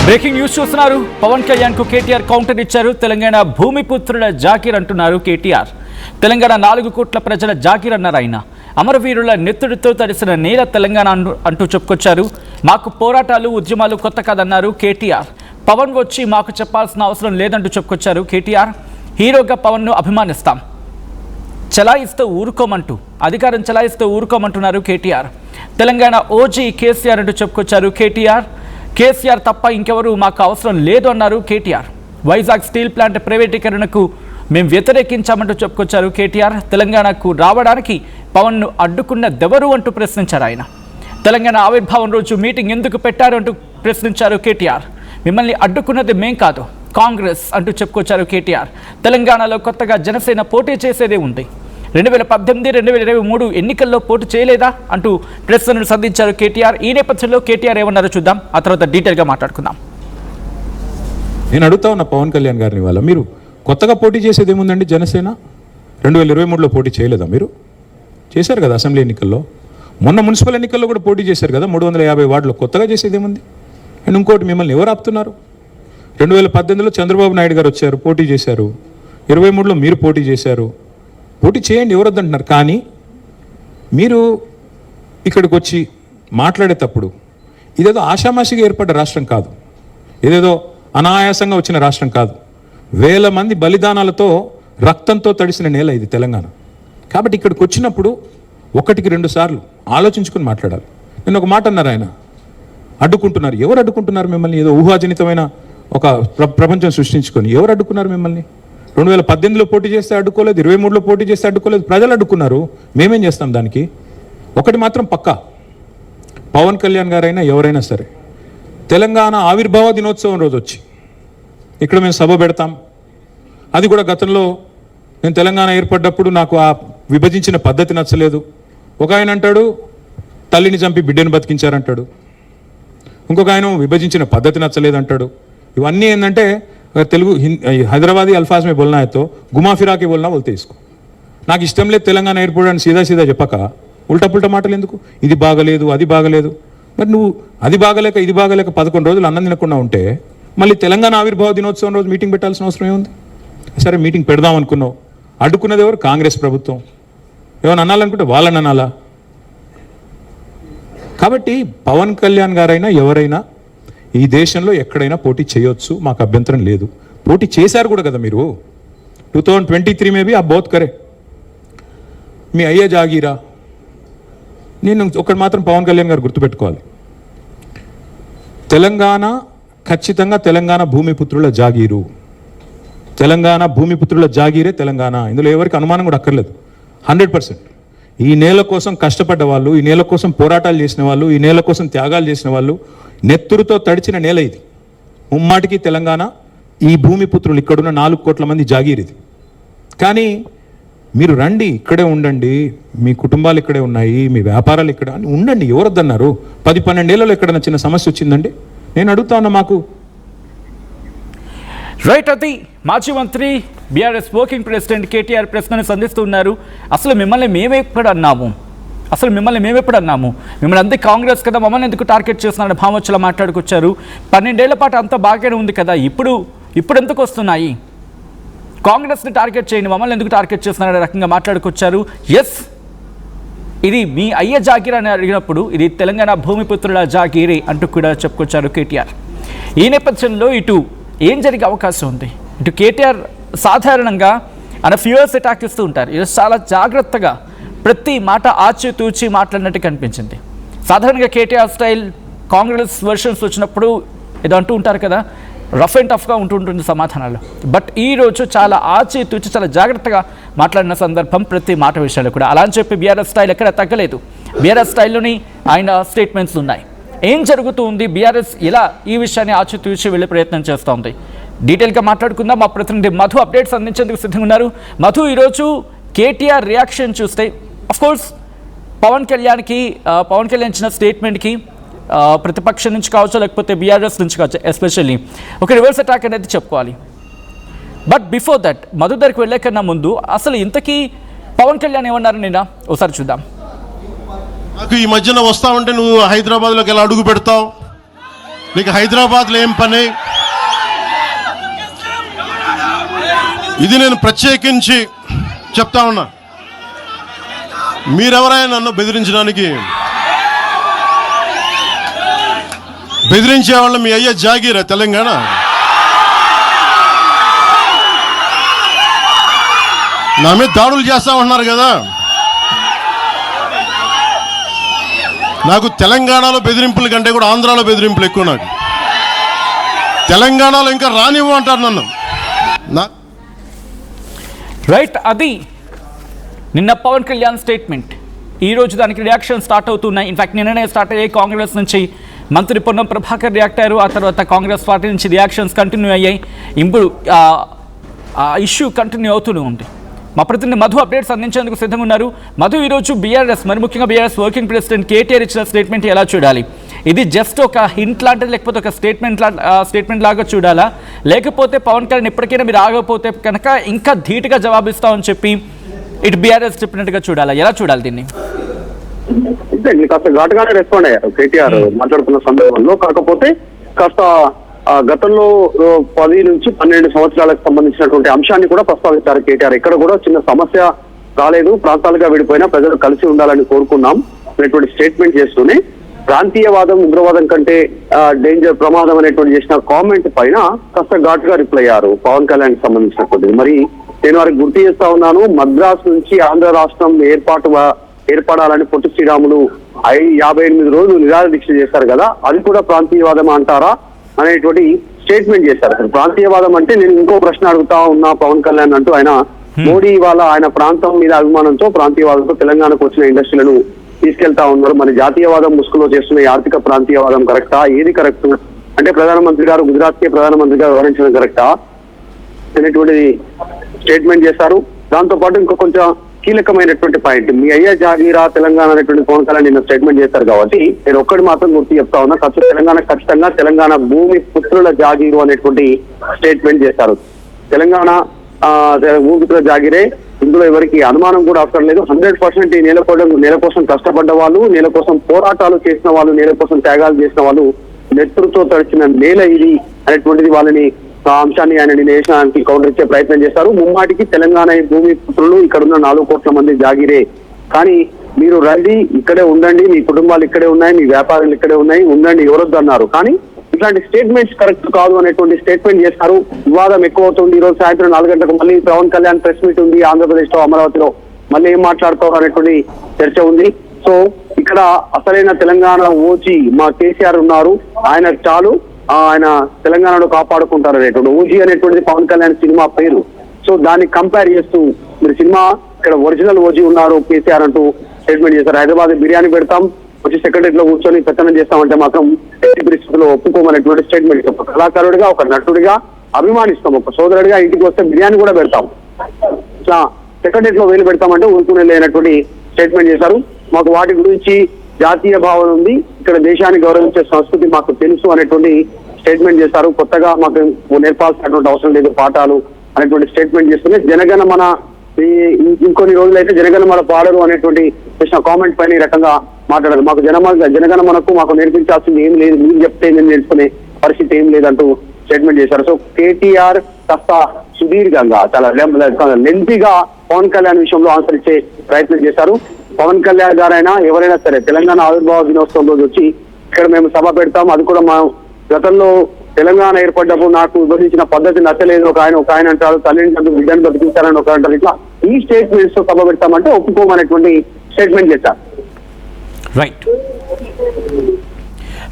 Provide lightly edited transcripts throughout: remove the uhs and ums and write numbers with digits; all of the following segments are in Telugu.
బ్రేకింగ్ న్యూస్ చూస్తున్నారు. పవన్ కళ్యాణ్ కు కేటీఆర్ కౌంటర్ ఇచ్చారు. తెలంగాణ భూమిపుత్రుల జాకీర్ అంటున్నారు కేటీఆర్. తెలంగాణ 4 కోట్ల ప్రజల జాకీర్ అన్నారు ఆయన. అమరవీరుల నెత్తుడితో తడిసిన నేల తెలంగాణ అంటూ చెప్పుకొచ్చారు. మాకు పోరాటాలు ఉద్యమాలు కొత్త కాదన్నారు కేటీఆర్. పవన్ వచ్చి మాకు చెప్పాల్సిన అవసరం లేదంటూ చెప్పుకొచ్చారు కేటీఆర్. హీరోగా పవన్ను అభిమానిస్తాం, చలాయిస్తూ ఊరుకోమంటూ అధికారం చలాయిస్తూ ఊరుకోమంటున్నారు కేటీఆర్. తెలంగాణ ఓజీ కేసీఆర్ అంటూ చెప్పుకొచ్చారు కేటీఆర్. కేసీఆర్ తప్ప ఇంకెవరు మాకు అవసరం లేదు అన్నారు కేటీఆర్. వైజాగ్ స్టీల్ ప్లాంట్ ప్రైవేటీకరణకు మేము వ్యతిరేకించామంటూ చెప్పుకొచ్చారు కేటీఆర్. తెలంగాణకు రావడానికి పవన్ను అడ్డుకున్నదెవరు అంటూ ప్రశ్నించారు ఆయన. తెలంగాణ ఆవిర్భావం రోజు మీటింగ్ ఎందుకు పెట్టారు అంటూ ప్రశ్నించారు కేటీఆర్. మిమ్మల్ని అడ్డుకున్నది మేం కాదు, కాంగ్రెస్ అంటూ చెప్పుకొచ్చారు కేటీఆర్. తెలంగాణలో కొత్తగా జనసేన పోటీ చేసేదే ఉంది. 2018, 2023 ఎన్నికల్లో పోటీ చేయలేదా అంటూ ప్రశ్నను సంధించారు కేటీఆర్. ఈ నేపథ్యంలో కేటీఆర్ ఏమన్నారో చూద్దాం, ఆ తర్వాత డీటెయిల్గా మాట్లాడుకుందాం. నేను అడుగుతా ఉన్న పవన్ కళ్యాణ్ గారిని, వాళ్ళ మీరు కొత్తగా పోటీ చేసేది ఏముందండి? జనసేన 2023లో పోటీ చేయలేదా? మీరు చేశారు కదా అసెంబ్లీ ఎన్నికల్లో, మొన్న మున్సిపల్ ఎన్నికల్లో కూడా పోటీ చేశారు కదా 350 వార్డులో. కొత్తగా చేసేది ఏముంది? అండ్ ఇంకోటి, మిమ్మల్ని ఎవరు ఆపుతున్నారు? 2018లో చంద్రబాబు నాయుడు గారు వచ్చారు, పోటీ చేశారు. 23లో మీరు పోటీ చేశారు. పోటీ చేయండి, ఎవరు వద్దంటున్నారు. కానీ మీరు ఇక్కడికి వచ్చి మాట్లాడేటప్పుడు ఇదేదో ఆషామాషిగా ఏర్పడ్డ రాష్ట్రం కాదు, ఇదేదో అనాయాసంగా వచ్చిన రాష్ట్రం కాదు. వేల మంది బలిదానాలతో రక్తంతో తడిసిన నేల ఇది తెలంగాణ. కాబట్టి ఇక్కడికి వచ్చినప్పుడు 1-2 సార్లు ఆలోచించుకొని మాట్లాడాలి. నేను ఒక మాట అన్నారు ఆయన, అడ్డుకుంటున్నారు. ఎవరు అడ్డుకుంటున్నారు మిమ్మల్ని? ఏదో ఊహాజనితమైన ఒక ప్రపంచం సృష్టించుకొని ఎవరు అడ్డుకున్నారు మిమ్మల్ని? 2018లో పోటీ చేస్తే అడ్డుకోలేదు, 23లో పోటీ చేస్తే అడ్డుకోలేదు, ప్రజలు అడ్డుకున్నారు. మేమేం చేస్తాం దానికి? ఒకటి మాత్రం పక్కా, పవన్ కళ్యాణ్ గారైనా ఎవరైనా సరే తెలంగాణ ఆవిర్భావ దినోత్సవం రోజు వచ్చి ఇక్కడ మేము సభ పెడతాం. అది కూడా గతంలో నేను తెలంగాణ ఏర్పడ్డప్పుడు నాకు ఆ విభజించిన పద్ధతి నచ్చలేదు. ఒక ఆయన అంటాడు తల్లిని చంపి బిడ్డను బతికించారంటాడు, ఇంకొక ఆయన విభజించిన పద్ధతి నచ్చలేదంటాడు. ఇవన్నీ ఏంటంటే తెలుగు హైదరాబాదీ అల్ఫాజ్ మే బోల్నా అయితే గుమా ఫిరాకి బోల్నా బోల్తే ఇసుకో. నాకు ఇష్టం లేదు తెలంగాణ ఏర్పడని సీదా చెప్పక ఉల్టా మాటలు ఎందుకు? ఇది బాగలేదు, అది బాగలేదు. మరి నువ్వు అది బాగలేక ఇది బాగలేక 11 రోజులు అన్నం తినకుండా ఉంటే మళ్ళీ తెలంగాణ ఆవిర్భావ దినోత్సవం రోజు మీటింగ్ పెట్టాల్సిన అవసరం ఏముంది? సరే మీటింగ్ పెడదాం అనుకున్నావు, అడ్డుకున్నది ఎవరు? కాంగ్రెస్ ప్రభుత్వం. ఏమైనా అనాలనుకుంటే వాళ్ళని అనాలా? కాబట్టి పవన్ కళ్యాణ్ గారైనా ఎవరైనా ఈ దేశంలో ఎక్కడైనా పోటీ చేయొచ్చు, మాకు అభ్యంతరం లేదు. పోటీ చేశారు కూడా కదా మీరు. 2023 में भी आप बहुत करे. మీ అయ్యే జాగీరా. నేను ఒకటి మాత్రం పవన్ కళ్యాణ్ గారు గుర్తుపెట్టుకోవాలి, తెలంగాణ ఖచ్చితంగా తెలంగాణ భూమిపుత్రుల జాగీరు. తెలంగాణ భూమిపుత్రుల జాగీరే తెలంగాణ. ఇందులో ఎవరికి అనుమానం కూడా అక్కర్లేదు. 100% ఈ నేల కోసం కష్టపడ్డ వాళ్ళు, ఈ నేల కోసం పోరాటాలు చేసిన వాళ్ళు, ఈ నేల కోసం త్యాగాలు చేసిన వాళ్ళు, నెత్తురుతో తడిచిన నేల ఇది. ముమ్మాటికి తెలంగాణ ఈ భూమిపుత్రులు ఇక్కడున్న 4 కోట్ల మంది జాగీర్ ఇది. కానీ మీరు రండి, ఇక్కడే ఉండండి, మీ కుటుంబాలు ఇక్కడే ఉన్నాయి, మీ వ్యాపారాలు ఇక్కడ ఉండండి, ఎవరొద్దన్నారు? 10-12 ఏళ్లలో ఎక్కడైనా చిన్న సమస్య వచ్చిందండి? నేను అడుగుతా ఉన్నా. మాకు రైట్, అది మాజీ మంత్రి బీఆర్ఎస్ వర్కింగ్ ప్రెసిడెంట్ కేటీఆర్ ప్రశ్నను సంధిస్తున్నారు. అసలు మిమ్మల్ని మేమెప్పుడు అన్నాము? మిమ్మల్ని అంతే కాంగ్రెస్ కదా, మమ్మల్ని ఎందుకు టార్గెట్ చేస్తున్నారని భామొచ్చలా మాట్లాడుకొచ్చారు. 12 ఏళ్ల పాటు అంతా బాగానే ఉంది కదా, ఇప్పుడు ఎందుకు వస్తున్నాయి? కాంగ్రెస్ని టార్గెట్ చేయండి, మమ్మల్ని ఎందుకు టార్గెట్ చేస్తున్నారనే రకంగా మాట్లాడుకొచ్చారు. ఎస్, ఇది మీ అయ్య జాగీర్ అని అడిగినప్పుడు ఇది తెలంగాణ భూమిపుత్రుల జాగీరే అంటూ కూడా చెప్పుకొచ్చారు కేటీఆర్. ఈ నేపథ్యంలో ఇటు ఏం జరిగే అవకాశం ఉంది? ఇటు కేటీఆర్ సాధారణంగా ఆయన ఫ్యూయర్స్ అటాక్ ఇస్తూ ఉంటారు. ఇది చాలా జాగ్రత్తగా ప్రతి మాట ఆచితూచి మాట్లాడినట్టు కనిపించింది. సాధారణంగా కేటీఆర్ స్టైల్ కాంగ్రెస్ వర్షన్స్ వచ్చినప్పుడు ఏదో అంటూ ఉంటారు కదా, రఫ్ అండ్ టఫ్గా ఉంటుంటుంది సమాధానాలు. బట్ ఈరోజు చాలా ఆచితూచి చాలా జాగ్రత్తగా మాట్లాడిన సందర్భం ప్రతి మాట విషయాలు కూడా. అలా అని చెప్పి బీఆర్ఎస్ స్టైల్ ఎక్కడ తగ్గలేదు. బీఆర్ఎస్ స్టైల్లోని ఆయన స్టేట్మెంట్స్ ఉన్నాయి. ఏం జరుగుతుంది, బీఆర్ఎస్ ఇలా ఈ విషయాన్ని ఆచితూచి వెళ్ళే ప్రయత్నం చేస్తూ ఉంది. డీటెయిల్గా మాట్లాడుకుందాం. మా ప్రతినిధి మధు అప్డేట్స్ అందించేందుకు సిద్ధంగా ఉన్నారు. మధు, ఈరోజు కేటీఆర్ రియాక్షన్ చూస్తే అఫ్కోర్స్ పవన్ కళ్యాణ్ ఇచ్చిన స్టేట్మెంట్కి ప్రతిపక్షం నుంచి కావచ్చు, లేకపోతే బీఆర్ఎస్ నుంచి కావచ్చు, ఎస్పెషల్లీ ఒక రివర్స్ అటాక్ అనేది చెప్పుకోవాలి. బట్ బిఫోర్ దట్, మధు దగ్గరికి వెళ్ళే కన్నా ముందు అసలు ఇంతకీ పవన్ కళ్యాణ్ ఏమన్నారు నిన్న ఒకసారి చూద్దాం. నాకు ఈ మధ్యన వస్తా ఉంటే నువ్వు హైదరాబాద్లోకి ఎలా అడుగు పెడతావు? నీకు హైదరాబాద్లో ఏం పని? ఇది నేను ప్రత్యేకించి చెప్తా ఉన్నా. మీరెవరైనా నన్ను బెదిరించడానికి, బెదిరించే వాళ్ళు మీ అయ్యే జాగీరా తెలంగాణ? నా మీద దాడులు చేస్తా ఉన్నారు కదా. నాకు తెలంగాణలో బెదిరింపుల కంటే కూడా ఆంధ్రాలో బెదిరింపులు ఎక్కువ. నాకు తెలంగాణలో ఇంకా రానివ్వు అంటారు నన్ను. రైట్, అది నిన్న పవన్ కళ్యాణ్ స్టేట్మెంట్. ఈరోజు దానికి రియాక్షన్ స్టార్ట్ అవుతున్నాయి. ఇన్ఫాక్ట్ నిన్ననే స్టార్ట్ అయ్యాయి. కాంగ్రెస్ నుంచి మంత్రి పొన్నం ప్రభాకర్ రియాక్ట్ అయ్యారు. ఆ తర్వాత కాంగ్రెస్ పార్టీ నుంచి రియాక్షన్స్ కంటిన్యూ అయ్యాయి. ఇప్పుడు ఇష్యూ కంటిన్యూ అవుతూనే ఉంది. మా ప్రతినిధి మధు అప్డేట్స్ అందించేందుకు సిద్ధంగా ఉన్నారు. మధు, ఈరోజు బీఆర్ఎస్, మరి ముఖ్యంగా బీఆర్ఎస్ వర్కింగ్ ప్రెసిడెంట్ కేటీఆర్ ఇచ్చిన స్టేట్మెంట్ ఎలా చూడాలి? ఇది జస్ట్ ఒక హింట్ లాంటిది, లేకపోతే ఒక స్టేట్మెంట్ లాగా చూడాలా? లేకపోతే పవన్ కళ్యాణ్ ఇప్పటికైనా మీరు ఆగకపోతే కనుక ఇంకా ధీటుగా జవాబిస్తామని చెప్పి ఇటు బీఆర్ఎస్ చెప్పినట్టుగా చూడాలా? ఎలా చూడాలి దీన్ని? కాస్త ఘాటుగానే రెస్పాండ్ అయ్యారు కేటీఆర్ మాట్లాడుతున్న సందర్భంలో. కాకపోతే కాస్త గతంలో 10 నుంచి 12 సంవత్సరాలకు సంబంధించినటువంటి అంశాన్ని కూడా ప్రస్తావించారు కేటీఆర్. ఇక్కడ కూడా చిన్న సమస్య రాలేదు, ప్రాంతాలుగా విడిపోయినా ప్రజలు కలిసి ఉండాలని కోరుకున్నాం అనేటువంటి స్టేట్మెంట్ చేస్తూనే ప్రాంతీయవాదం ఉగ్రవాదం కంటే డేంజర్, ప్రమాదం అనేటువంటి చేసిన కామెంట్ పైన కాస్త ఘాటుగా రిప్లై అయ్యారు పవన్ కళ్యాణ్ కి సంబంధించినటువంటి. మరి నేను వారికి గుర్తు చేస్తా ఉన్నాను, మద్రాసు నుంచి ఆంధ్ర రాష్ట్రం ఏర్పడాలని పొట్టి శ్రీరాములు 58 రోజులు నిరాహార దీక్ష చేశారు కదా, అది కూడా ప్రాంతీయవాదం అంటారా అనేటువంటి స్టేట్మెంట్ చేశారు. ప్రాంతీయవాదం అంటే నేను ఇంకో ప్రశ్న అడుగుతా ఉన్నా పవన్ కళ్యాణ్ అంటూ ఆయన మోడీ వాళ్ళ ఆయన ప్రాంతం మీద అభిమానంతో ప్రాంతీయవాదంతో తెలంగాణకు వచ్చిన ఇండస్ట్రీలను తీసుకెళ్తా ఉన్నారు. మరి జాతీయవాదం ముసుగులో చేస్తున్న ఆర్థిక ప్రాంతీయవాదం కరెక్టా? ఏది కరెక్ట్ అంటే ప్రధానమంత్రి గారు, గుజరాత్ కే ప్రధానమంత్రి గారు వివరించడం కరెక్టా అనేటువంటి స్టేట్మెంట్ చేశారు. దాంతో పాటు ఇంకో కొంచెం కీలకమైనటువంటి పాయింట్, మీ అయ్యా జాగీరా తెలంగాణ అనేటువంటి పవన్ కళ్యాణ్ నిన్న స్టేట్మెంట్ చేశారు కాబట్టి నేను ఒక్కటి మాత్రం గుర్తు చెప్తా ఉన్నా, తెలంగాణ ఖచ్చితంగా తెలంగాణ భూమి పుత్రుల జాగీరు అనేటువంటి స్టేట్మెంట్ చేశారు. తెలంగాణ భూమి పుత్రుల జాగీరే, ఇందులో ఎవరికి అనుమానం కూడా అవసరం లేదు. 100% ఈ నేల కోసం కష్టపడ్డ వాళ్ళు, నేల కోసం పోరాటాలు చేసిన వాళ్ళు, నేల కోసం త్యాగాలు చేసిన వాళ్ళు, నెతృత్వం తడిచిన నేల ఇది అనేటువంటిది వాళ్ళని అంశాన్ని ఆయన నినేషానికి కౌంటర్ ఇచ్చే ప్రయత్నం చేశారు. ముమ్మాటికి తెలంగాణ భూమి పుత్రులు ఇక్కడ ఉన్న 4 కోట్ల మంది జాగిరే, కానీ మీరు రండి, ఇక్కడే ఉండండి, మీ కుటుంబాలు ఇక్కడే ఉన్నాయి, మీ వ్యాపారాలు ఇక్కడే ఉన్నాయి, ఉండండి, ఎవరొద్దు అన్నారు. కానీ ఇట్లాంటి స్టేట్మెంట్స్ కరెక్ట్ కాదు అనేటువంటి స్టేట్మెంట్ చేస్తారు. వివాదం ఎక్కువ అవుతుంది. ఈ రోజు సాయంత్రం 4 గంటలకు మళ్ళీ పవన్ కళ్యాణ్ ప్రెస్ మీట్ ఉంది ఆంధ్రప్రదేశ్ లో, అమరావతిలో. మళ్ళీ ఏం మాట్లాడతారు అనేటువంటి చర్చ ఉంది. సో ఇక్కడ అసలైన తెలంగాణ ఓజీ మా కేసీఆర్ ఉన్నారు, ఆయన చాలు, ఆయన తెలంగాణలో కాపాడుకుంటారు అనేటువంటి. ఓజీ అనేటువంటిది పవన్ కళ్యాణ్ సినిమా పేరు. సో దాన్ని కంపేర్ చేస్తూ మీరు సినిమా ఇక్కడ ఒరిజినల్ ఓజీ ఉన్నారు కేసీఆర్ అంటూ స్టేట్మెంట్ చేశారు. హైదరాబాద్ బిర్యానీ పెడతాం, వచ్చి సెక్రటరీలో కూర్చొని పెత్తనం చేస్తామంటే మాత్రం ఎట్టి పరిస్థితుల్లో ఒప్పుకోమనేటువంటి స్టేట్మెంట్. ఒక కళాకారుడిగా, ఒక నటుడిగా అభిమానిస్తాం, ఒక సోదరుడిగా ఇంటికి వస్తే బిర్యానీ కూడా పెడతాం, ఇట్లా సెక్రటరీలో వేలు పెడతామంటే ఊరుకునే లేనటువంటి స్టేట్మెంట్ చేశారు. మాకు వాటి గురించి జాతీయ భావన ఉంది, ఇక్కడ దేశాన్ని గౌరవించే సంస్కృతి మాకు తెలుసు అనేటువంటి స్టేట్మెంట్ చేశారు. కొత్తగా మాకు నేర్పాల్సినటువంటి అవసరం లేదు పాఠాలు అనేటువంటి స్టేట్మెంట్ చేస్తూనే జనగణమన ఇంకొన్ని రోజులైతే జనగణమన పాడరు అనేటువంటి చేసిన కామెంట్ పైన ఈ రకంగా మాట్లాడారు. మాకు జనగణమనకు మాకు నేర్పించాల్సింది ఏం లేదు, మీరు చెప్తే నేను నేర్చుకునే పరిస్థితి ఏం లేదంటూ స్టేట్మెంట్ చేశారు. సో కేటీఆర్ కాస్త సుదీర్ఘంగా చాలా లెంతీగా పవన్ కళ్యాణ్ విషయంలో ఆన్సర్ ఇచ్చే ప్రయత్నం చేశారు. పవన్ కళ్యాణ్ గారైనా ఎవరైనా సరే తెలంగాణ ఆవిర్భావ దినోత్సవం రోజు వచ్చి ఇక్కడ మేము సభ పెడతాం, అది కూడా మా గతంలో తెలంగాణ ఏర్పడ్డప్పుడు నాకు విభజించిన పద్ధతి నచ్చలేదు ఒక ఆయన అంటారు, తల్లిని చదువు బిడ్డను బతికిస్తారని ఒక అంటారు. ఇట్లా ఈ స్టేట్మెంట్స్ తో సభ పెడతామంటే ఒప్పుకోమనేటువంటి స్టేట్మెంట్ చేశారు.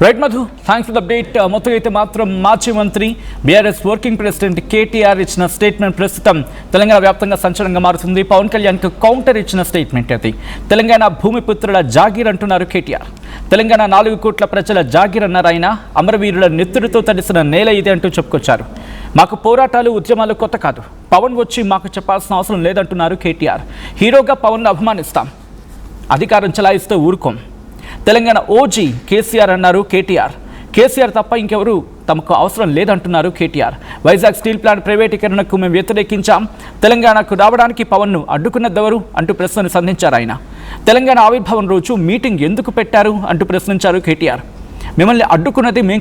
Right Madhu, thanks for the update. మొత్తం అయితే మాత్రం మాజీ మంత్రి బీఆర్ఎస్ వర్కింగ్ ప్రెసిడెంట్ కేటీఆర్ ఇచ్చిన స్టేట్మెంట్ ప్రస్తుతం తెలంగాణ వ్యాప్తంగా సంచలనంగా మారుతుంది. పవన్ కళ్యాణ్కు కౌంటర్ ఇచ్చిన స్టేట్మెంట్ అది. తెలంగాణ భూమిపుత్రుల జాగీర్ అంటున్నారు కేటీఆర్. తెలంగాణ 4 కోట్ల ప్రజల జాగీర్ అన్నారు ఆయన. అమరవీరుల నెత్తుడితో తడిసిన నేల ఇది అంటూ చెప్పుకొచ్చారు. మాకు పోరాటాలు, ఉద్యమాలు కొత్త కాదు, పవన్ వచ్చి మాకు చెప్పాల్సిన అవసరం లేదంటున్నారు కేటీఆర్. హీరోగా పవన్ను అభిమానిస్తాం, అధికారం చలాయిస్తూ ఊరుకోం. తెలంగాణ ఓజీ కేసీఆర్ అన్నారు కేటీఆర్. కేసీఆర్ తప్ప ఇంకెవరు తమకు అవసరం లేదంటున్నారు కేటీఆర్. వైజాగ్ స్టీల్ ప్లాంట్ ప్రైవేటీకరణకు మేము వ్యతిరేకించాం, తెలంగాణకు రావడానికి పవన్ను అడ్డుకున్నదెవరు అంటూ ప్రశ్నను సంధించారు ఆయన. తెలంగాణ ఆవిర్భావం రోజు మీటింగ్ ఎందుకు పెట్టారు అంటూ ప్రశ్నించారు కేటీఆర్. మిమ్మల్ని అడ్డుకున్నది మేం